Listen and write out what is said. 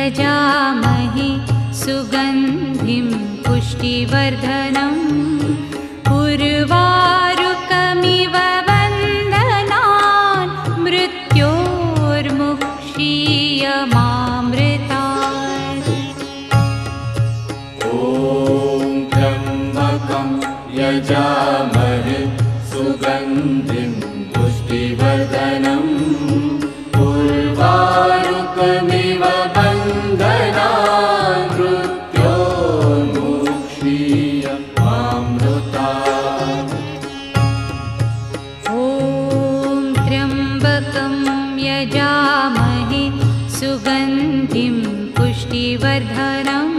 यजामहे सुगन्धिं पुष्टिवर्धनम् उर्वारुकमिव वन्दनान् मृत्योर्मुक्षीयमामृतात्। ॐ त्र्यम्बकं यजामहे सुगन्धिं पुष्टिवर्धनम् उर्वारुकमिव वन्दनान् मृत्योर्मुक्षीयमामृतात्। ॐ त्र्यम्बकं यजामहे सुगन्धिं पुष्टिवर्धनम्